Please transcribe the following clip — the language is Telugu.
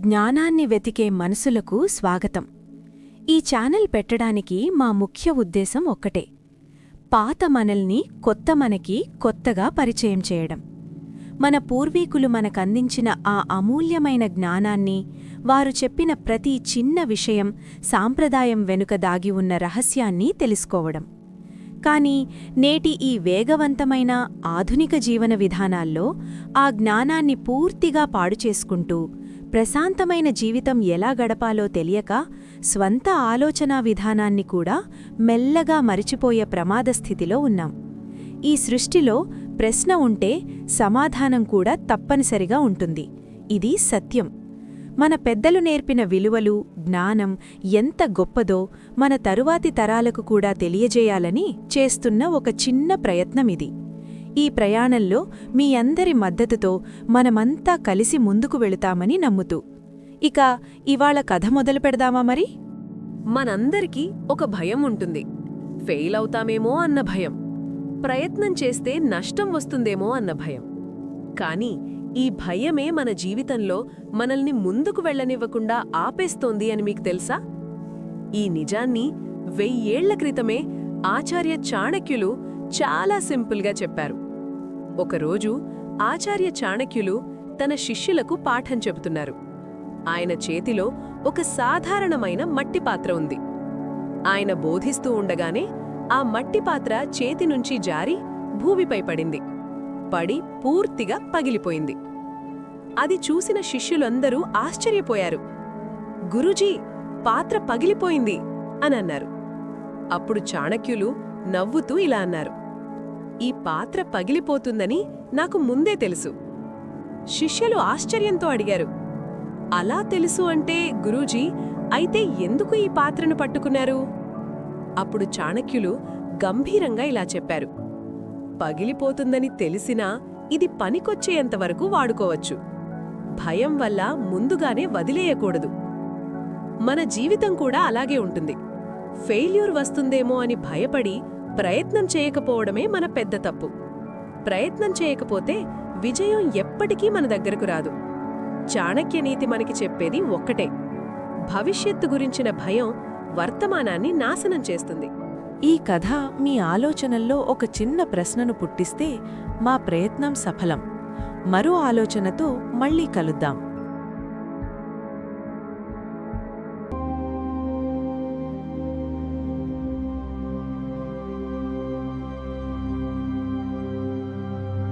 జ్ఞానాన్ని వెతికే మనసులకు స్వాగతం. ఈ ఛానల్ పెట్టడానికి మా ముఖ్య ఉద్దేశం ఒక్కటే, పాత మనల్ని కొత్త మనకి కొత్తగా పరిచయం చేయడం. మన పూర్వీకులు మనకందించిన ఆ అమూల్యమైన జ్ఞానాన్ని, వారు చెప్పిన ప్రతి చిన్న విషయం, సాంప్రదాయం వెనుక దాగి ఉన్న రహస్యాన్ని తెలుసుకోవడం. కాని నేటి ఈ వేగవంతమైన ఆధునిక జీవన విధానాల్లో ఆ జ్ఞానాన్ని పూర్తిగా పాడుచేసుకుంటూ ప్రశాంతమైన జీవితం ఎలా గడపాలో తెలియక స్వంత ఆలోచనా విధానాన్ని కూడా మెల్లగా మరిచిపోయే ప్రమాదస్థితిలో ఉన్నాం. ఈ సృష్టిలో ప్రశ్న ఉంటే సమాధానం కూడా తప్పనిసరిగా ఉంటుంది. ఇది సత్యం. మన పెద్దలు నేర్పిన విలువలు, జ్ఞానం ఎంత గొప్పదో మన తరువాతి తరాలకు కూడా తెలియజేయాలని చేస్తున్న ఒక చిన్న ప్రయత్నమిది. ఈ ప్రయాణంలో మీ అందరి మద్దతుతో మనమంతా కలిసి ముందుకు వెళుతామని నమ్ముతూ ఇక ఇవాళ కథ మొదలు పెడదామా మరి? మనందరికీ ఒక భయం ఉంటుంది. ఫెయిల్ అవుతామేమో అన్న భయం, ప్రయత్నం చేస్తే నష్టం వస్తుందేమో అన్న భయం. కానీ ఈ భయమే మన జీవితంలో మనల్ని ముందుకు వెళ్లనివ్వకుండా ఆపేస్తోంది అని మీకు తెలుసా? ఈ నిజాన్ని 1000 ఏళ్ల క్రితమే ఆచార్య చాణక్యులు చాలా సింపుల్గా చెప్పారు. ఒకరోజు ఆచార్య చాణక్యులు తన శిష్యులకు పాఠం చెబుతున్నారు. ఆయన చేతిలో ఒక సాధారణమైన మట్టి పాత్ర ఉంది. ఆయన బోధిస్తూ ఉండగానే ఆ మట్టి పాత్ర చేతినుంచి జారి భూమిపై పడింది. పడి పూర్తిగా పగిలిపోయింది. అది చూసిన శిష్యులందరూ ఆశ్చర్యపోయారు. గురూజీ, పాత్ర పగిలిపోయింది అని అన్నారు. అప్పుడు చాణక్యులు నవ్వుతూ ఇలా అన్నారు, ఈ పాత్ర పగిలిపోతుందని నాకు ముందే తెలుసు. శిష్యులు ఆశ్చర్యంతో అడిగారు, అలా తెలుసు అంటే గురూజీ, అయితే ఎందుకు ఈ పాత్రను పట్టుకున్నారు? అప్పుడు చాణక్యులు గంభీరంగా ఇలా చెప్పారు, పగిలిపోతుందని తెలిసినా ఇది పనికొచ్చేంతవరకు వాడుకోవచ్చు. భయం వల్ల ముందుగానే వదిలేయకూడదు. మన జీవితం కూడా అలాగే ఉంటుంది. ఫెయిల్యూర్ వస్తుందేమో అని భయపడి ప్రయత్నం చేయకపోవడమే మన పెద్ద తప్పు. ప్రయత్నం చేయకపోతే విజయం ఎప్పటికీ మన దగ్గరకు రాదు. చాణక్య నీతి మనకి చెప్పేది ఒక్కటే, భవిష్యత్తు గురించిన భయం వర్తమానాన్ని నాశనం చేస్తుంది. ఈ కథ మీ ఆలోచనల్లో ఒక చిన్న ప్రశ్నను పుట్టిస్తే మా ప్రయత్నం సఫలం. మరో ఆలోచనతో మళ్ళీ కలుద్దాం.